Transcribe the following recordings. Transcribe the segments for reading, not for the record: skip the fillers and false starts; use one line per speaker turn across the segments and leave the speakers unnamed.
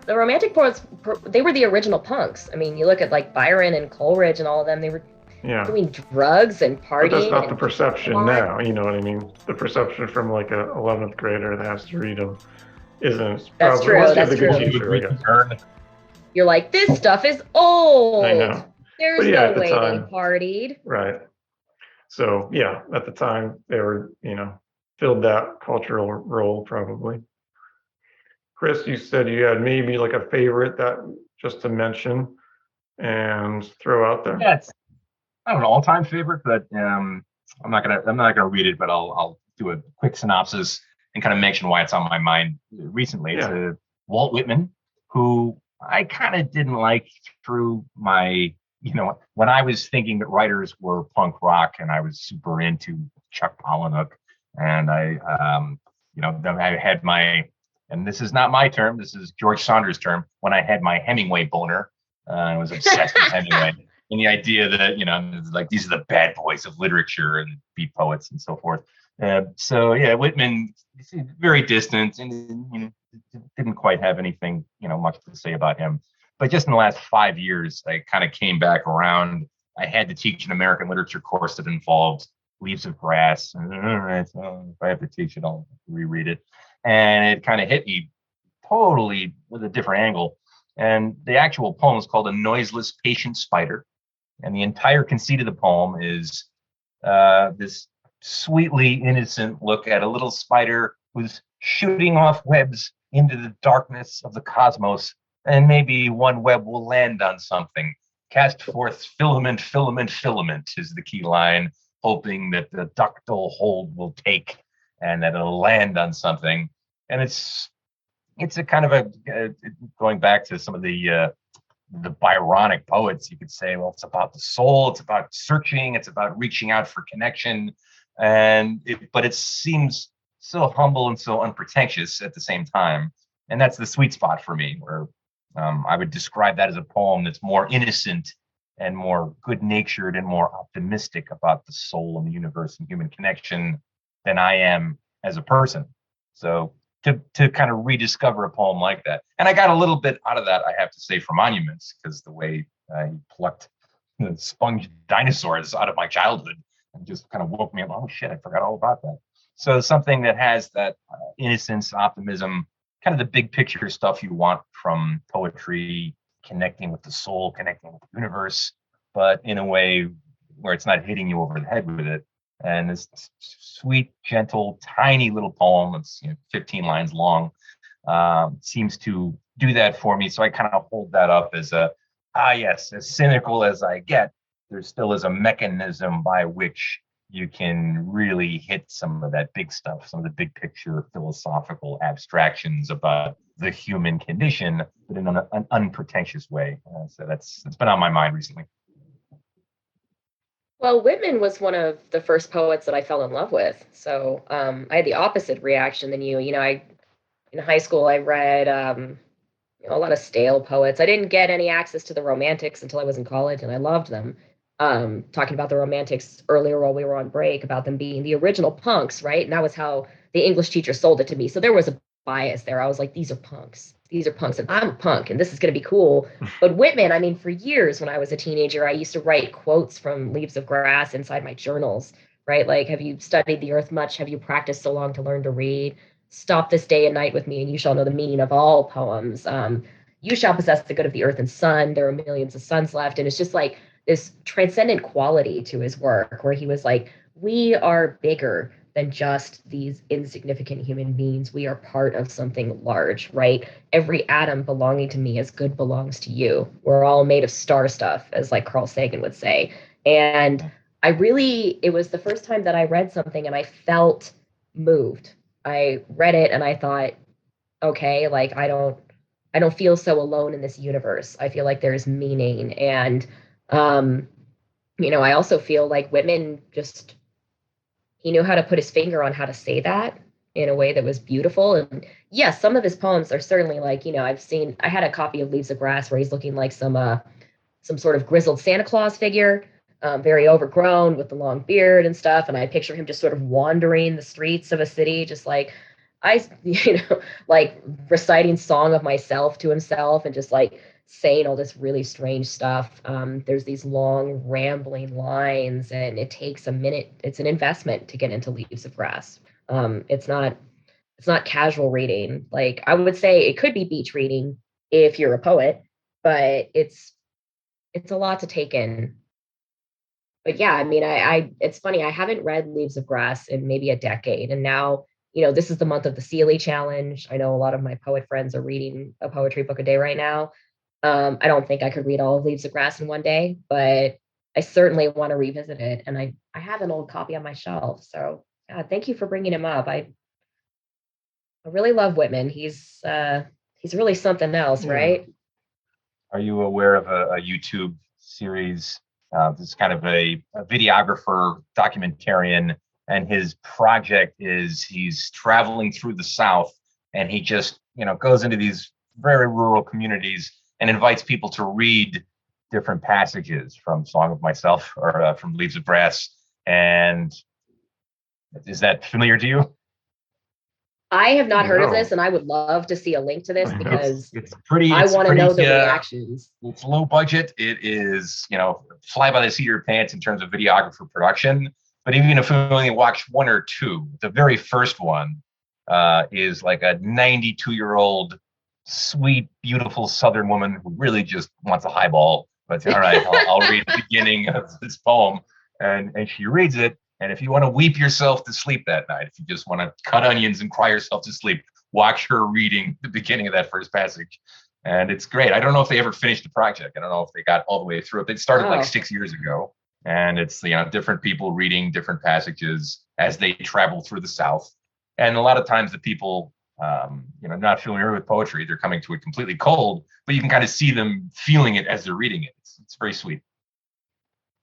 The Romantic poets, they were the original punks. I mean, you look at like Byron and Coleridge and all of them, they were
Yeah.
doing drugs and
But that's
partying
not the
and
perception now, you know what I mean? The perception from like a 11th grader that has to read them isn't
that's
probably,
true.
unless you have
That's
the good
true.
teacher, I guess.
You're like, this stuff is
I
old.
know. But
There's
yeah,
no
at the
way they
time,
partied.
right. So yeah, at the time they were, filled that cultural role probably. Chris, you said you had maybe like a favorite that just to mention and throw out there.
Yeah, it's not an all-time favorite, but I'm not gonna read it, but I'll do a quick synopsis and kind of mention why it's on my mind recently. It's
Yeah.
Walt Whitman, who I kind of didn't like through my, when I was thinking that writers were punk rock and I was super into Chuck Palahniuk, and then I had my, and this is not my term, this is George Saunders' term, when I had my Hemingway boner. I was obsessed with Hemingway. And the idea that, like these are the bad boys of literature and beat poets and so forth. So yeah, Whitman is very distant and didn't quite have anything, much to say about him. But just in the last 5 years, I kind of came back around. I had to teach an American literature course that involved Leaves of Grass. And, all right, so if I have to teach it, I'll reread it. And it kind of hit me totally with a different angle. And the actual poem is called A Noiseless Patient Spider. And the entire conceit of the poem is this sweetly innocent look at a little spider who's shooting off webs into the darkness of the cosmos. And maybe one web will land on something. Cast forth filament, filament, filament is the key line, hoping that the ductile hold will take and that it'll land on something. And it's a kind of going back to some of the Byronic poets, you could say, well, it's about the soul, it's about searching, it's about reaching out for connection, but it seems so humble and so unpretentious at the same time, and that's the sweet spot for me, where I would describe that as a poem that's more innocent and more good-natured and more optimistic about the soul and the universe and human connection than I am as a person. So to kind of rediscover a poem like that. And I got a little bit out of that, I have to say, for Monuments, because the way he plucked the sponge dinosaurs out of my childhood and just kind of woke me up. Oh shit, I forgot all about that. So something that has that innocence, optimism, kind of the big picture stuff you want from poetry, connecting with the soul, connecting with the universe, but in a way where it's not hitting you over the head with it. And this sweet, gentle, tiny little poem that's 15 lines long seems to do that for me. So I kind of hold that up as yes, as cynical as I get, there still is a mechanism by which you can really hit some of that big stuff, some of the big picture philosophical abstractions about the human condition, but in an unpretentious way. So it's been on my mind recently.
Well, Whitman was one of the first poets that I fell in love with. So I had the opposite reaction than you. In high school, I read a lot of stale poets. I didn't get any access to the Romantics until I was in college, and I loved them. Talking about the Romantics earlier while we were on break, about them being the original punks, right? And that was how the English teacher sold it to me. So there was a bias there. I was like, these are punks. These are punks, and I'm a punk, and this is going to be cool. But Whitman, I mean, for years when I was a teenager, I used to write quotes from Leaves of Grass inside my journals, right? Like, have you studied the earth much? Have you practiced so long to learn to read? Stop this day and night with me, and you shall know the meaning of all poems. You shall possess the good of the earth and sun. There are millions of suns left. And it's just like this transcendent quality to his work where he was like, we are bigger than just these insignificant human beings. We are part of something large, right? Every atom belonging to me as good belongs to you. We're all made of star stuff, as like Carl Sagan would say. And it was the first time that I read something and I felt moved. I read it and I thought, okay, like I don't feel so alone in this universe. I feel like there's meaning. And I also feel like Whitman he knew how to put his finger on how to say that. in a way that was beautiful. And yes, some of his poems are certainly like, I had a copy of Leaves of Grass where he's looking like some sort of grizzled Santa Claus figure, very overgrown with the long beard and stuff. And I picture him just sort of wandering the streets of a city, just like like reciting Song of Myself to himself and just like saying all this really strange stuff. There's these long rambling lines, and it takes a minute. It's an investment to get into Leaves of Grass. It's not casual reading. Like I would say it could be beach reading if you're a poet, but it's a lot to take in. But yeah, I mean, I it's funny. I haven't read Leaves of Grass in maybe a decade, and now this is the month of the Seeley Challenge. I know a lot of my poet friends are reading a poetry book a day right now. I don't think I could read all of Leaves of Grass in one day, but I certainly want to revisit it, and I have an old copy on my shelf. So yeah, thank you for bringing him up. I really love Whitman. He's really something else,
Yeah.
right?
Are you aware of a YouTube series? This is kind of a videographer, documentarian, and his project is he's traveling through the South, and he just goes into these very rural communities and invites people to read different passages from Song of Myself or from Leaves of Grass. And is that familiar to you?
I have not heard of
No.
this, and I would love to see a link to this because
It's pretty.
I want to know the
pretty,
reactions.
It's low budget. It is, fly by the seat of your pants in terms of videographer production. But even if we only watch one or two, the very first one is like a 92-year-old, sweet, beautiful Southern woman who really just wants a highball. But all right, I'll read the beginning of this poem, and she reads it. And if you want to weep yourself to sleep that night, if you just want to cut onions and cry yourself to sleep, watch her reading the beginning of that first passage. And it's great. I don't know if they ever finished the project. I don't know if they got all the way through it. They started like 6 years ago. And it's, different people reading different passages as they travel through the South. And a lot of times the people, not familiar with poetry, they're coming to it completely cold, but you can kind of see them feeling it as they're reading it. It's very sweet.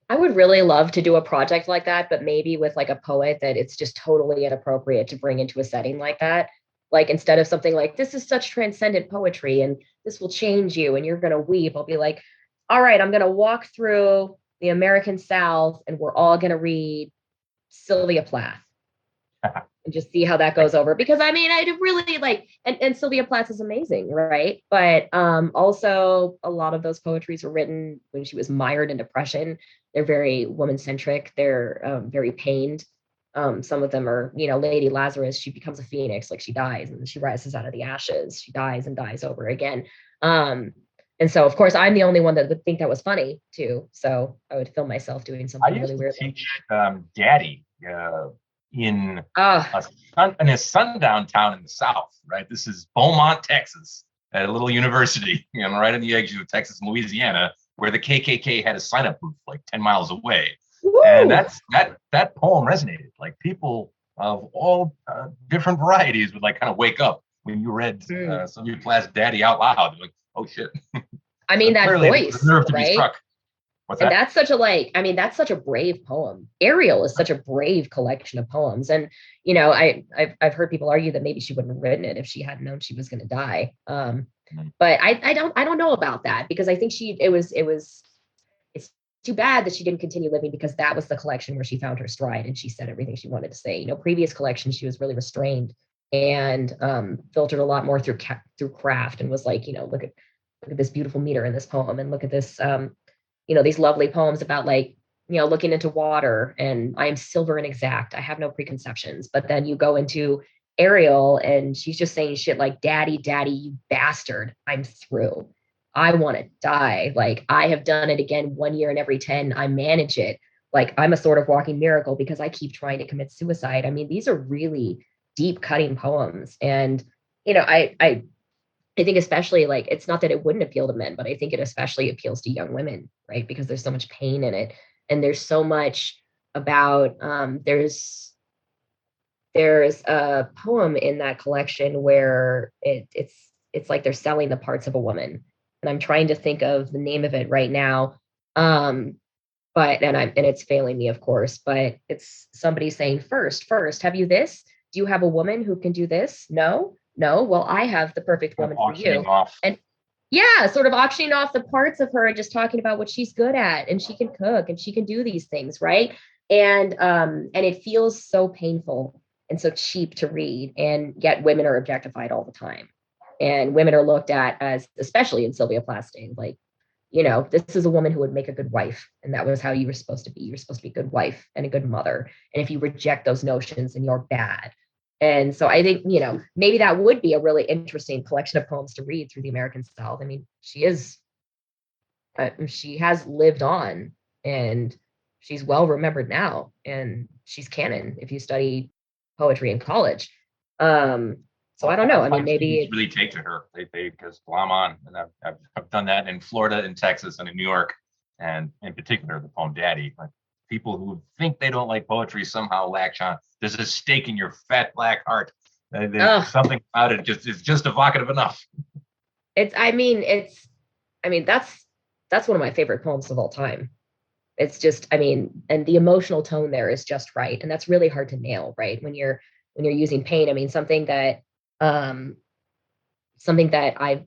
I would really love to do a project like that, but maybe with like a poet that it's just totally inappropriate to bring into a setting like that. Like instead of something like, this is such transcendent poetry and this will change you and you're going to weep, I'll be like, all right, I'm going to walk through the American South and we're all going to read Sylvia Plath and just see how that goes over. Because I mean, I really like, and Sylvia Plath is amazing, right? But also a lot of those poetries were written when she was mired in depression. They're very woman-centric. They're very pained. Some of them are, Lady Lazarus, she becomes a phoenix, like she dies and she rises out of the ashes. She dies and dies over again. And so, of course, I'm the only one that would think that was funny, too. So I would film myself doing something really weird.
I used to teach Daddy in
Oh,
a sundown town in the South, right? This is Beaumont, Texas, at a little university, right on the edge of Texas and Louisiana, where the KKK had a sign-up booth like 10 miles away.
woo!
And that poem resonated. Like people of all different varieties would like kind of wake up when you read Sylvia Plath's Daddy out loud. They're like, oh shit.
I mean, that voice,
deserve to be
right?
struck. What's
And
that?
that's such a that's such a brave poem. Ariel is such a brave collection of poems. And, I've heard people argue that maybe she wouldn't have written it if she hadn't known she was going to die. But I don't know about that because I think it's too bad that she didn't continue living because that was the collection where she found her stride and she said everything she wanted to say. Previous collections, she was really restrained and filtered a lot more through craft and was like, look at this beautiful meter in this poem and look at this, these lovely poems about like, looking into water and I am silver and exact. I have no preconceptions. But then you go into Ariel and she's just saying shit like, daddy, you bastard, I'm through. I want to die. Like I have done it again 1 year in every 10. I manage it. Like I'm a sort of walking miracle because I keep trying to commit suicide. I mean, these are really deep cutting poems. And, I think especially like, it's not that it wouldn't appeal to men, but I think it especially appeals to young women, right? Because there's so much pain in it. And there's so much about, there's a poem in that collection where it's like they're selling the parts of a woman. And I'm trying to think of the name of it right now. And it's failing me, of course, but it's somebody saying, first, have you this? do you have a woman who can do this? No. Well, I have the perfect woman for you.
Off.
And yeah, sort of auctioning off the parts of her and just talking about what she's good at, and she can cook and she can do these things, right? And it feels so painful and so cheap to read, and yet women are objectified all the time. And women are looked at as, especially in Sylvia Plath's day, like, this is a woman who would make a good wife. And that was how you were supposed to be. You were supposed to be a good wife and a good mother. And if you reject those notions, then you're bad. And so I think, maybe that would be a really interesting collection of poems to read through the American South. I mean, she has lived on, and she's well remembered now, and she's canon if you study poetry in college. So I don't know. I mean, maybe
it's really take to her. They because I'm on, and I've done that in Florida, in Texas, and in New York, and in particular the poem "Daddy." Like, people who think they don't like poetry somehow latch on. There's a stake in your fat black heart. There's something about it is just evocative enough.
That's one of my favorite poems of all time. It's just, and the emotional tone there is just right, and that's really hard to nail, right? When you're using pain. I mean, something that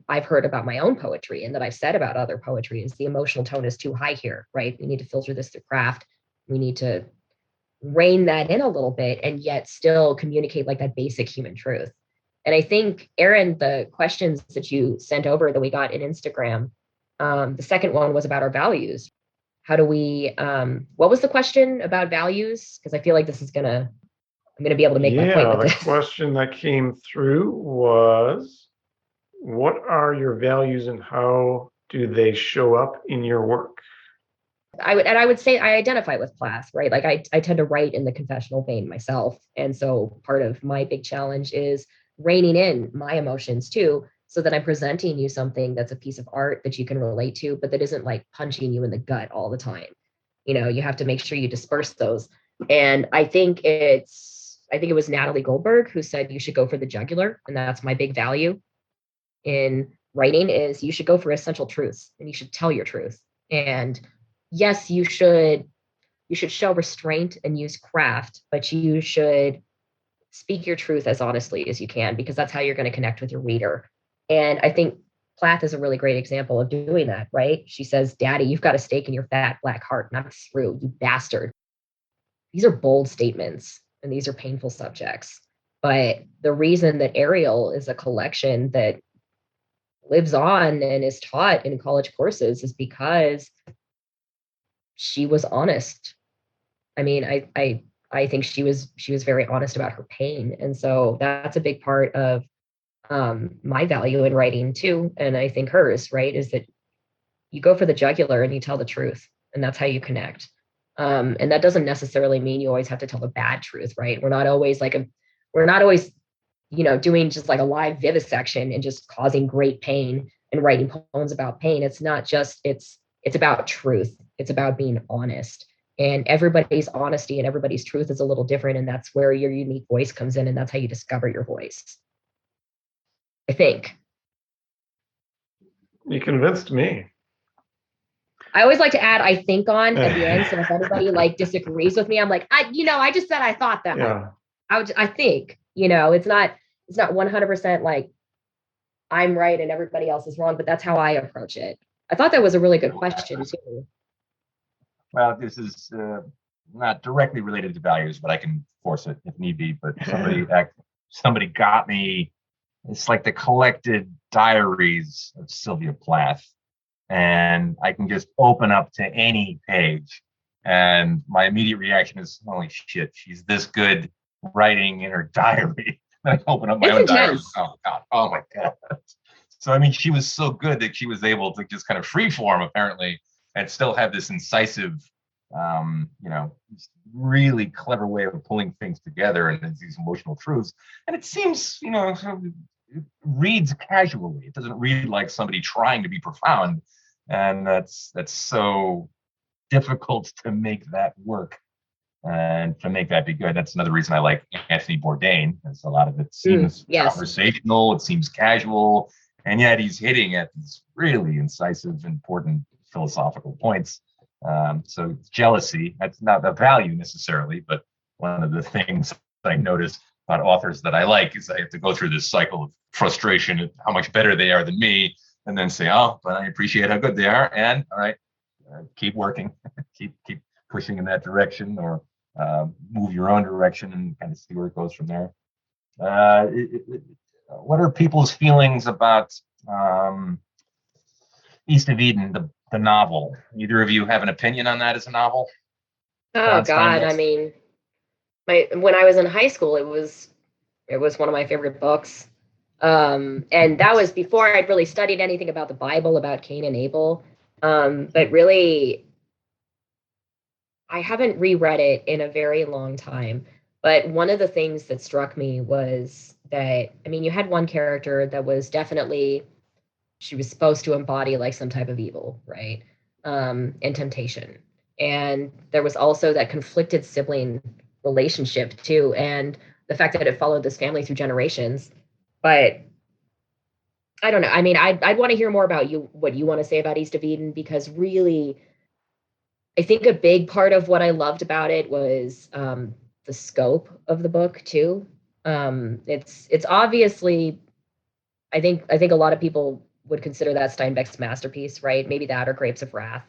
I've heard about my own poetry and that I've said about other poetry is the emotional tone is too high here, right? We need to filter this through craft. We need to rein that in a little bit and yet still communicate like that basic human truth. And I think, Aaron, the questions that you sent over that we got in Instagram, the second one was about our values. How do we, what was the question about values? Because I feel like I'm going to be able to make my point with
the
this.
question that came through was, what are your values and how do they show up in your work?
I would say I identify with Plath, right? Like I tend to write in the confessional vein myself. And so part of my big challenge is reining in my emotions too, so that I'm presenting you something that's a piece of art that you can relate to, but that isn't like punching you in the gut all the time. You have to make sure you disperse those. And I think it was Natalie Goldberg who said you should go for the jugular. And that's my big value in writing, is you should go for essential truths and you should tell your truth. And yes, you should show restraint and use craft, but you should speak your truth as honestly as you can, because that's how you're going to connect with your reader. And I think Plath is a really great example of doing that, right? She says, "Daddy, you've got a stake in your fat black heart, not through, you bastard." These are bold statements and these are painful subjects. But the reason that Ariel is a collection that lives on and is taught in college courses is because she was honest. I mean, I think she was very honest about her pain. And so that's a big part of my value in writing too. And I think hers, right, is that you go for the jugular and you tell the truth, and that's how you connect. And that doesn't necessarily mean you always have to tell the bad truth, right? We're not always doing just like a live vivisection and just causing great pain and writing poems about pain. It's not just, it's about truth. It's about being honest. And everybody's honesty and everybody's truth is a little different. And that's where your unique voice comes in. And that's how you discover your voice, I think.
You convinced me.
I always like to add "I think" on at the end. So if anybody like disagrees with me, I'm like, I just said I thought that.
Yeah.
I think, it's not 100% like I'm right and everybody else is wrong, but that's how I approach it. I thought that was a really good question too.
Well, this is not directly related to values, but I can force it if need be. But somebody got me. It's like the collected diaries of Sylvia Plath. And I can just open up to any page. And my immediate reaction is, holy shit, she's this good writing in her diary. I open up my own diary. Oh God. Oh my God. So, I mean, she was so good that she was able to just kind of freeform apparently and still have this incisive, really clever way of pulling things together and these emotional truths. And it seems, it reads casually. It doesn't read like somebody trying to be profound. And that's so difficult to make that work and to make that be good. That's another reason I like Anthony Bourdain, because a lot of it seems conversational, it seems casual, and yet he's hitting at these really incisive, important philosophical points. So jealousy, that's not a value necessarily, but one of the things I noticed about authors that I like is I have to go through this cycle of frustration at how much better they are than me, and then say, oh, but I appreciate how good they are, and all right, keep working, keep pushing in that direction, or move your own direction and kind of see where it goes from there. What are people's feelings about East of Eden, the novel? Either of you have an opinion on that as a novel?
Oh God, I mean, when I was in high school, it was one of my favorite books. And that was before I'd really studied anything about the Bible, about Cain and Abel. But really, I haven't reread it in a very long time. But one of the things that struck me was that, I mean, you had one character that was definitely, she was supposed to embody like some type of evil, right? And temptation. And there was also that conflicted sibling relationship too. And the fact that it followed this family through generations. But I don't know. I mean, I'd want to hear more about you, what you want to say about East of Eden, because really, I think a big part of what I loved about it was the scope of the book too. It's obviously, I think a lot of people would consider that Steinbeck's masterpiece, right? Maybe that or Grapes of Wrath.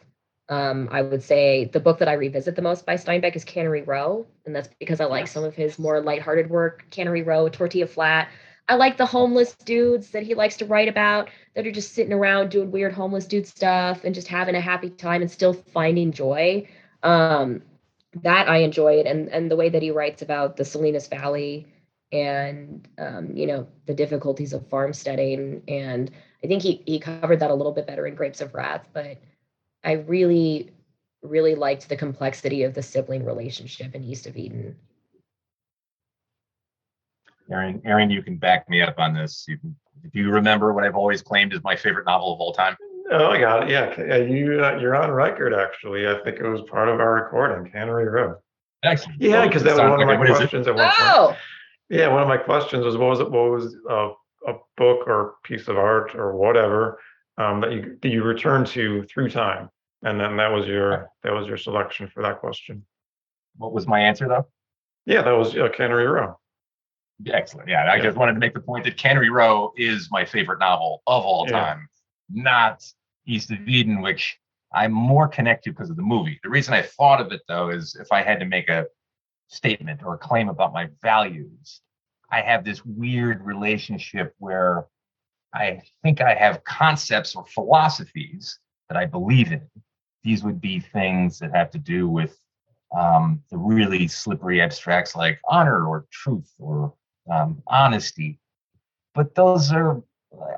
I would say the book that I revisit the most by Steinbeck is Cannery Row, and that's because I like some of his more lighthearted work. Cannery Row, Tortilla Flat. I like the homeless dudes that he likes to write about that are just sitting around doing weird homeless dude stuff and just having a happy time and still finding joy. That I enjoyed, and the way that he writes about the Salinas Valley and the difficulties of farmsteading, and I think he covered that a little bit better in Grapes of Wrath, but I really, really liked the complexity of the sibling relationship in East of Eden.
Aaron, you can back me up on this. Do you remember what I've always claimed is my favorite novel of all time?
Oh, I got it. Yeah, you're on record. Actually, I think it was part of our recording, Cannery Row.
Excellent.
Yeah, because that was one of my questions at one point. Yeah, one of my questions was, what was a book or piece of art or whatever that you return to through time, and then that was your selection for that question.
What was my answer though?
Yeah, that was Cannery Row.
Excellent. Yeah, I just wanted to make the point that Cannery Row is my favorite novel of all time, not East of Eden, which I'm more connected because of the movie. The reason I thought of it though is if I had to make a statement or a claim about my values, I have this weird relationship where I think I have concepts or philosophies that I believe in. These would be things that have to do with the really slippery abstracts like honor or truth or honesty. But those are,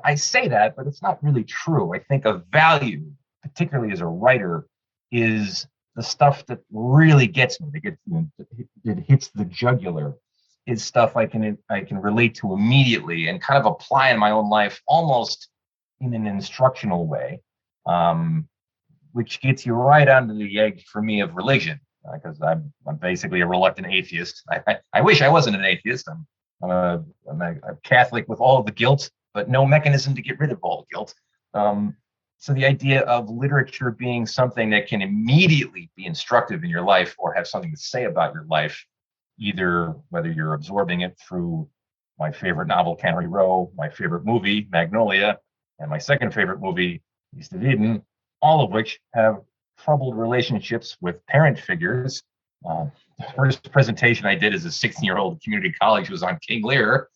I say that, but it's not really true. I think a value, particularly as a writer, is the stuff that really gets me. It hits the jugular. Is stuff I can relate to immediately and kind of apply in my own life, almost in an instructional way, which gets you right onto the edge for me of religion, because I'm basically a reluctant atheist. I wish I wasn't an atheist. I'm a Catholic with all of the guilt, but no mechanism to get rid of all the guilt. So the idea of literature being something that can immediately be instructive in your life or have something to say about your life, either whether you're absorbing it through my favorite novel, Cannery Row, my favorite movie, Magnolia, and my second favorite movie, East of Eden, all of which have troubled relationships with parent figures. The first presentation I did as a 16-year-old community college was on King Lear,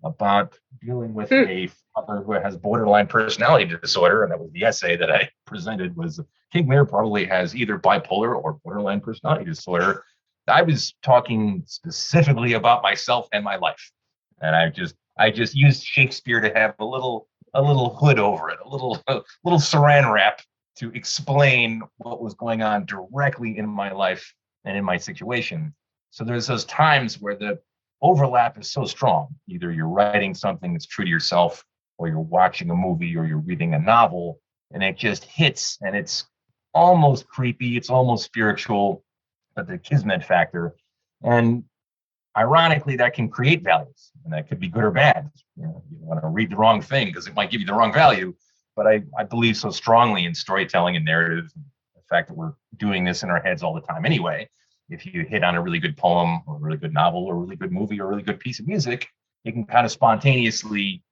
about dealing with a father who has borderline personality disorder, and that was the essay that I presented. Was King Lear probably has either bipolar or borderline personality disorder. I was talking specifically about myself and my life, and I just used Shakespeare to have a little hood over it, a little saran wrap to explain what was going on directly in my life and in my situation. So there's those times where the overlap is so strong. Either you're writing something that's true to yourself, or you're watching a movie, or you're reading a novel, and it just hits, and it's almost creepy, it's almost spiritual, but the kismet factor. And ironically, that can create values, and that could be good or bad. You want to read the wrong thing because it might give you the wrong value. But I believe so strongly in storytelling and narrative, the fact that we're doing this in our heads all the time anyway, if you hit on a really good poem or a really good novel or a really good movie or a really good piece of music, you can kind of spontaneously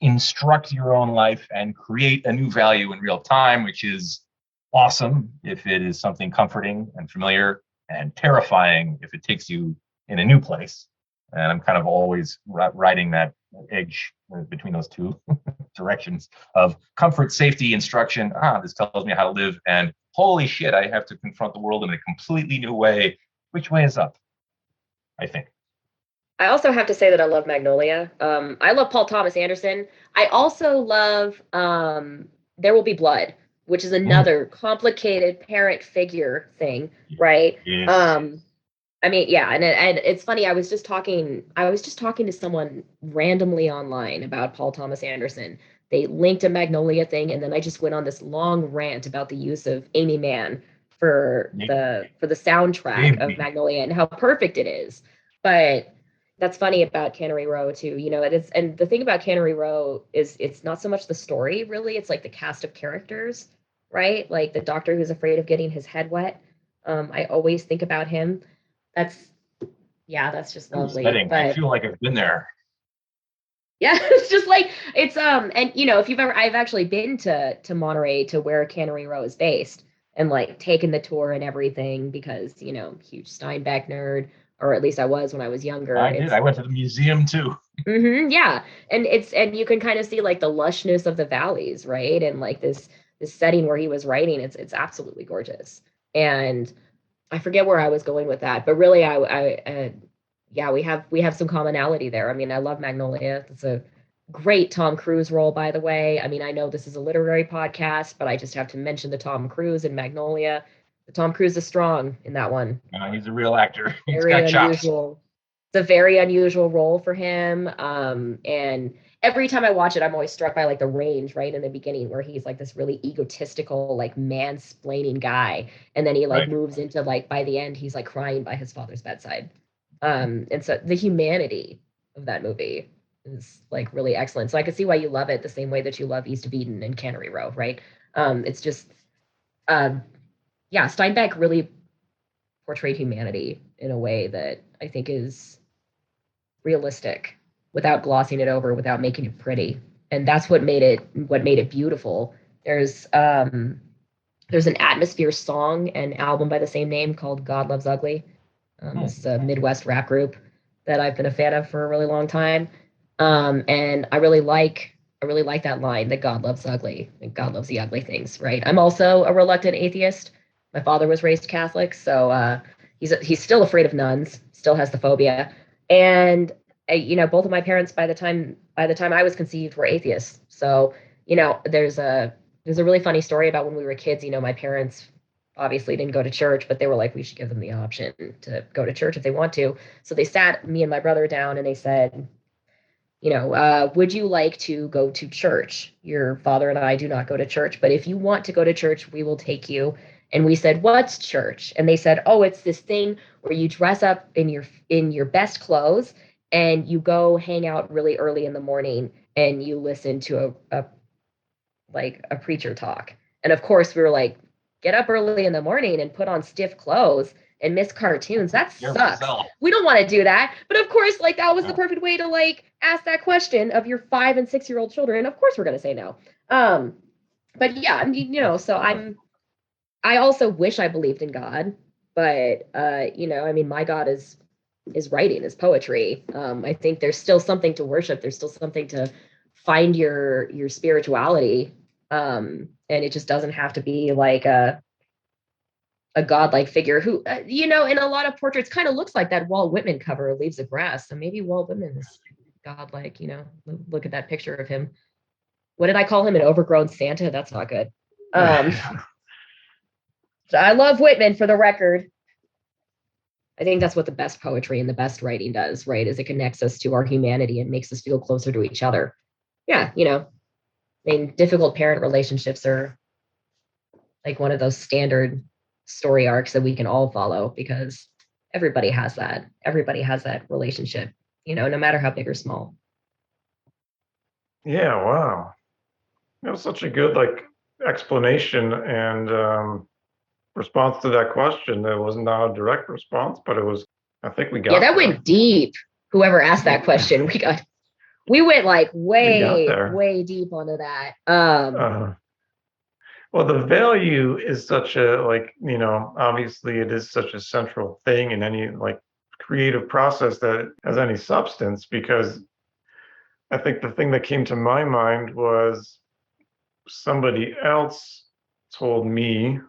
instruct your own life and create a new value in real time, which is awesome if it is something comforting and familiar, and terrifying if it takes you in a new place. And I'm kind of always riding that edge between those two directions of comfort, safety, instruction. This tells me how to live, and holy shit, I have to confront the world in a completely new way. Which way is up? I think.
I also have to say that I love Magnolia. I love Paul Thomas Anderson. I also love There Will Be Blood, which is another complicated parent figure thing, right?
Yes.
I mean, yeah, and it's funny. I was just talking to someone randomly online about Paul Thomas Anderson. They linked a Magnolia thing, and then I just went on this long rant about the use of Amy Mann for the soundtrack of Magnolia and how perfect it is. But that's funny about Cannery Row too. You know, it is, and the thing about Cannery Row is it's not so much the story, really. It's like the cast of characters, right? Like the doctor who's afraid of getting his head wet. I always think about him. That's just lovely.
But I feel like I've been there.
Yeah, it's just like it's and you know, if you've ever I've actually been to Monterey, to where Cannery Row is based, and like taken the tour and everything, because, you know, huge Steinbeck nerd, or at least I was when I was younger.
I did. I went to the museum too.
Yeah. And you can kind of see like the lushness of the valleys, right? And like this setting where he was writing, it's absolutely gorgeous. And I forget where I was going with that, but really, yeah, we have some commonality there. I mean, I love Magnolia. It's a great Tom Cruise role, by the way. I mean, I know this is a literary podcast, but I just have to mention the Tom Cruise in Magnolia. The Tom Cruise is strong in that one.
He's a real actor. He's
Very
got
unusual.
chops.
It's a very unusual role for him. And every time I watch it, I'm always struck by like the range right in the beginning, where he's like this really egotistical, like mansplaining guy. And then he like moves into like, by the end, he's like crying by his father's bedside. And so the humanity of that movie is like really excellent. So I can see why you love it the same way that you love East of Eden and Cannery Row, right? It's just, Steinbeck really portrayed humanity in a way that I think is realistic, without glossing it over, without making it pretty. And that's what made it beautiful. There's an Atmosphere song and album by the same name called God Loves Ugly. This is a Midwest rap group that I've been a fan of for a really long time. And I really like that line, that God loves ugly, and God loves the ugly things, right? I'm also a reluctant atheist. My father was raised Catholic, so he's still afraid of nuns, still has the phobia. And you know, both of my parents, by the time I was conceived, were atheists. So, you know, there's a really funny story about when we were kids. You know, my parents obviously didn't go to church, but they were like, we should give them the option to go to church if they want to. So they sat me and my brother down and they said, you know, would you like to go to church? Your father and I do not go to church, but if you want to go to church, we will take you. And we said, what's church? And they said, oh, it's this thing where you dress up in your best clothes and you go hang out really early in the morning and you listen to a preacher talk. And of course we were like, get up early in the morning and put on stiff clothes and miss cartoons. That sucks. We don't want to do that. But of course, like, that was the perfect way to like ask that question of your 5 and 6 year old children. And of course we're going to say no. But yeah, I mean, you know, so I also wish I believed in God, but you know, I mean, my God is writing, is poetry. I think there's still something to worship. There's still something to find your spirituality. And it just doesn't have to be like a godlike figure who, you know, in a lot of portraits kind of looks like that Walt Whitman cover, Leaves of Grass. So maybe Walt Whitman is godlike, you know, look at that picture of him. What did I call him? An overgrown Santa? That's not good. I love Whitman, for the record. I think that's what the best poetry and the best writing does, right? Is it connects us to our humanity and makes us feel closer to each other. Yeah, you know, I mean, difficult parent relationships are like one of those standard story arcs that we can all follow, because everybody has that. Everybody has that relationship, you know, no matter how big or small.
Yeah, wow. That was such a good like explanation and response to that question. It was not a direct response, but it was, I think we got
Yeah, that
there.
went deep. Whoever asked that question, we went like
We got
way,
there.
way deep onto that.
Well, the value is such a, like, obviously it is such a central thing in any like creative process that has any substance, because I think the thing that came to my mind was somebody else told me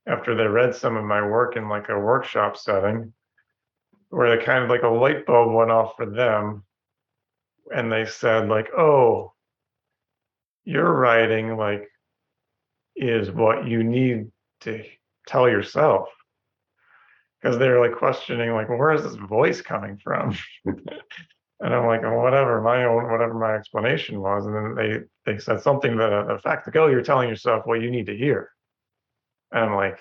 after they read some of my work in like a workshop setting, where they kind of like a light bulb went off for them, and they said like, "Oh, your writing like is what you need to tell yourself," because they're like questioning like, "Where is this voice coming from?" And I'm like, "Oh, whatever my explanation was," and then they said something that the fact that, "Oh, you're telling yourself what you need to hear," and I'm like,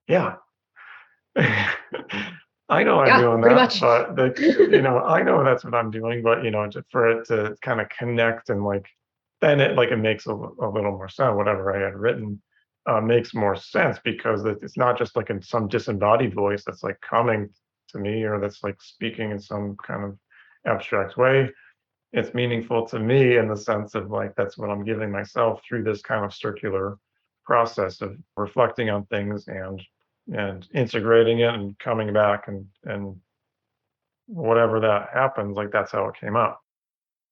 "Yeah." I know I'm
Yeah,
doing
pretty
that,
much.
but I know that's what I'm doing, but for it to kind of connect and like, then it makes a little more sense. Whatever I had written makes more sense, because it's not just like in some disembodied voice that's like coming to me, or that's like speaking in some kind of abstract way. It's meaningful to me in the sense of like, that's what I'm giving myself through this kind of circular process of reflecting on things and integrating it and coming back, and whatever that happens, like that's how it came out.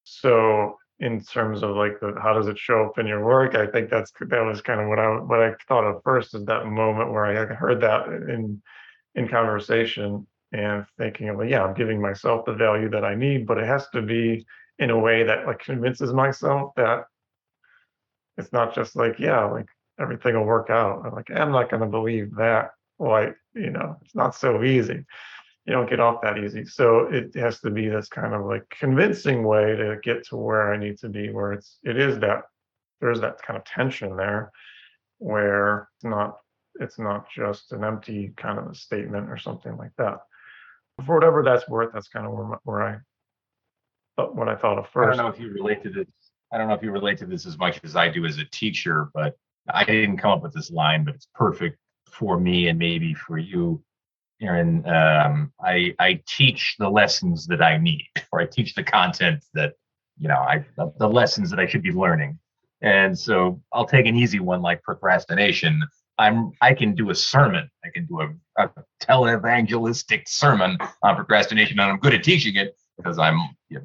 So in terms of like the how does it show up in your work, I think that was kind of what I thought of first, is that moment where I had heard that in conversation, and thinking of like, yeah, I'm giving myself the value that I need, but it has to be in a way that like convinces myself that it's not just like, yeah, like everything will work out. I'm like, I'm not going to believe that. Like, it's not so easy. You don't get off that easy. So it has to be this kind of like convincing way to get to where I need to be, where there's that kind of tension there, where it's not just an empty kind of a statement or something like that. For whatever that's worth, that's kind of where I thought, what I thought of
I don't
first.
know if you relate to this. I don't know if you relate to this as much as I do as a teacher, but I didn't come up with this line, but it's perfect for me and maybe for you, Aaron. I teach the lessons that I need, or I teach the content that the lessons that I should be learning. And so I'll take an easy one like procrastination. I can do a sermon. I can do a televangelistic sermon on procrastination, and I'm good at teaching it because I'm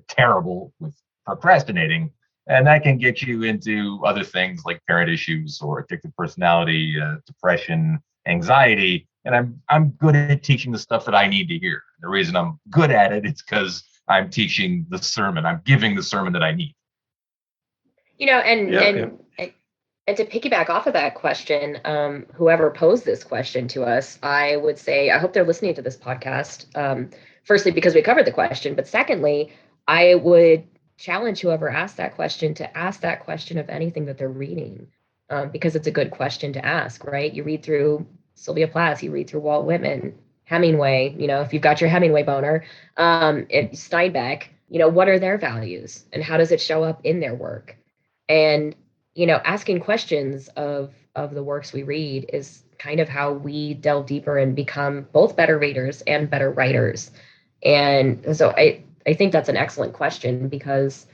terrible with procrastinating. And that can get you into other things like parent issues or addictive personality, depression, anxiety. And I'm good at teaching the stuff that I need to hear. The reason I'm good at it is because I'm teaching the sermon. I'm giving the sermon that I need.
And
Yeah, yeah.
and to piggyback off of that question, whoever posed this question to us, I would say I hope they're listening to this podcast. Firstly, because we covered the question, but secondly, I would challenge whoever asked that question to ask that question of anything that they're reading, because it's a good question to ask, right? You read through Sylvia Plath, you read through Walt Whitman, Hemingway. If you've got your Hemingway boner, Steinbeck. What are their values, and how does it show up in their work? And asking questions of the works we read is kind of how we delve deeper and become both better readers and better writers. And so I think that's an excellent question, because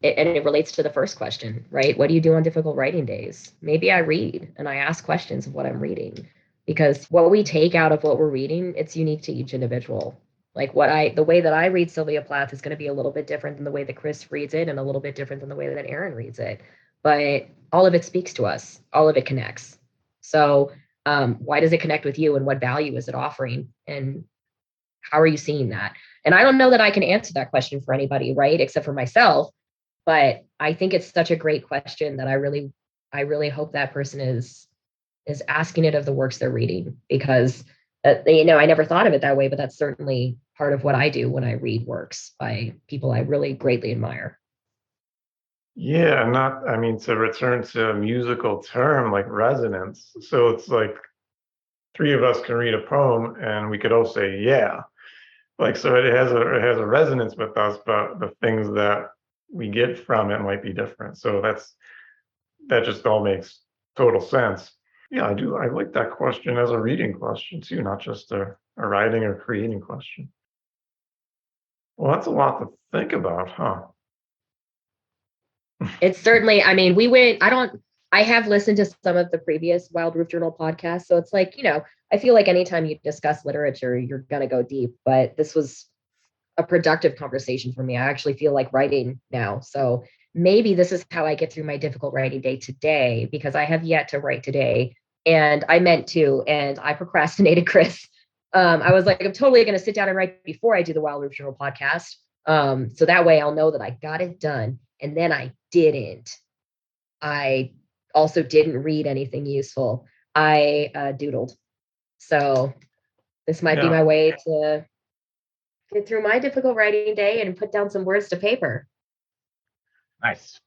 it relates to the first question, right? What do you do on difficult writing days? Maybe I read and I ask questions of what I'm reading, because what we take out of what we're reading, it's unique to each individual. Like the way that I read Sylvia Plath is going to be a little bit different than the way that Chris reads it, and a little bit different than the way that Aaron reads it. But all of it speaks to us. All of it connects. So why does it connect with you, and what value is it offering, and how are you seeing that? And I don't know that I can answer that question for anybody, right? Except for myself. But I think it's such a great question that I really hope that person is asking it of the works they're reading, because I never thought of it that way, but that's certainly part of what I do when I read works by people I really greatly admire.
Yeah, I mean, to return to a musical term like resonance. So it's like three of us can read a poem and we could all say, yeah. Like, so it has a resonance with us, but the things that we get from it might be different. So that just all makes total sense. Yeah, I do. I like that question as a reading question too, not just a writing or creating question. Well, that's a lot to think about, huh?
It's certainly, I mean, I have listened to some of the previous Wild Roof Journal podcasts. So it's like, I feel like anytime you discuss literature, you're going to go deep. But this was a productive conversation for me. I actually feel like writing now. So maybe this is how I get through my difficult writing day today, because I have yet to write today. And I meant to, and I procrastinated, Chris. I was like, I'm totally going to sit down and write before I do the Wild Roof Journal podcast. So that way I'll know that I got it done. And then I didn't. I also didn't read anything useful. I doodled. So this might be
Yeah.
my way to get through my difficult writing day and put down some words to paper.
Nice.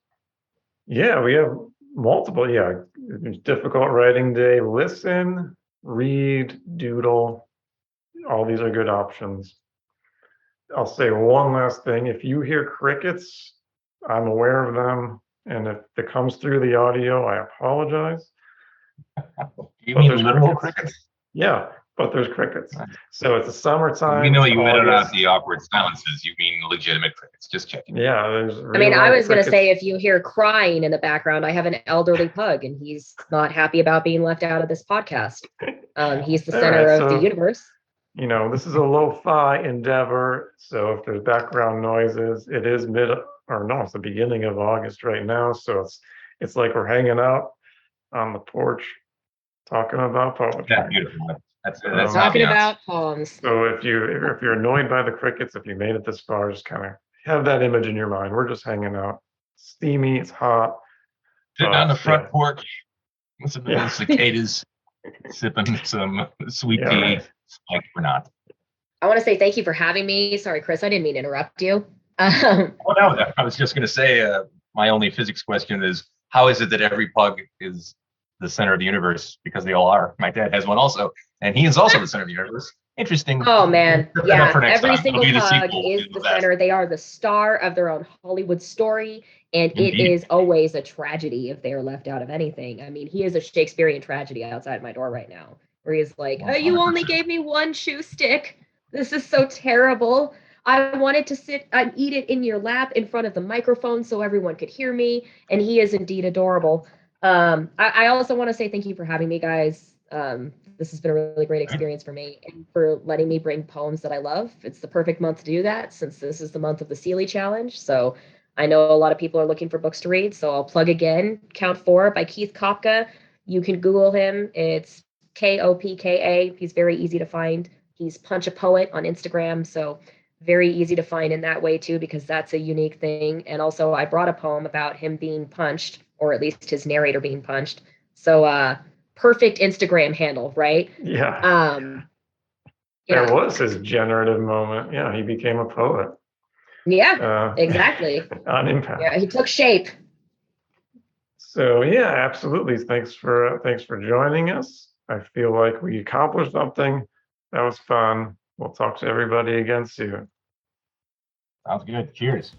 Yeah, we have multiple. Yeah, difficult writing day. Listen, read, doodle. All these are good options. I'll say one last thing. If you hear crickets, I'm aware of them. And if it comes through the audio, I apologize.
You
But
mean
there's
literal
crickets.
crickets?
Yeah, but there's crickets.
Nice.
So it's the summertime.
We know
it's
you edit out
August.
the awkward silences. You mean legitimate crickets. Just checking.
Yeah, there's
I mean, I
real-life
was going to
crickets.
say, if you hear crying in the background, I have an elderly pug and he's not happy about being left out of this podcast. He's the
All
center
right,
of the
so,
universe.
this is a lo-fi endeavor. So if there's background noises, it is it's the beginning of August right now. So it's like we're hanging out on the porch talking about poetry.
Yeah, beautiful. That's
Talking
ambiance.
about poems.
So if you're annoyed by the crickets, if you made it this far, just kind of have that image in your mind. We're just hanging out. Steamy, it's hot.
Sitting on the front
Yeah.
porch, listening to
Yeah.
the cicadas, sipping some sweet
Yeah,
tea.
right.
Like we're not.
I want to say thank you for having me. Sorry, Chris, I didn't mean to interrupt you.
Oh no, I was just going to say my only physics question is how is it that every pug is the center of the universe? Because they all are. My dad has one also, and he is also the center of the universe. Interesting.
Oh man,
Put that up for
yeah.
next
Every
time.
single
It'll be the
pug
sequel
is
to
the
best.
center. They are the star of their own Hollywood story, and it
Indeed.
is always a tragedy if they are left out of anything. I mean, he is a Shakespearean tragedy outside my door right now, where he's like, "Oh, you only
100%.
gave me one shoe stick. This is so terrible. I wanted to sit and eat it in your lap in front of the microphone so everyone could hear me." And he is indeed adorable. I also want to say thank you for having me, guys. This has been a really great experience for me and for letting me bring poems that I love. It's the perfect month to do that since this is the month of the Seeley Challenge. So I know a lot of people are looking for books to read. So I'll plug again, Count 4 by Keith Kopka. You can Google him. It's Kopka. He's very easy to find. He's Punch a Poet on Instagram. So very easy to find in that way too, because that's a unique thing. And also I brought a poem about him being punched, or at least his narrator being punched. So perfect Instagram handle, right?
Yeah.
Yeah.
That was his generative moment. Yeah, he became a poet.
Yeah, exactly.
On impact.
Yeah, he took shape.
So yeah, absolutely. Thanks for joining us. I feel like we accomplished something. That was fun. We'll talk to everybody again soon.
Sounds good. Cheers.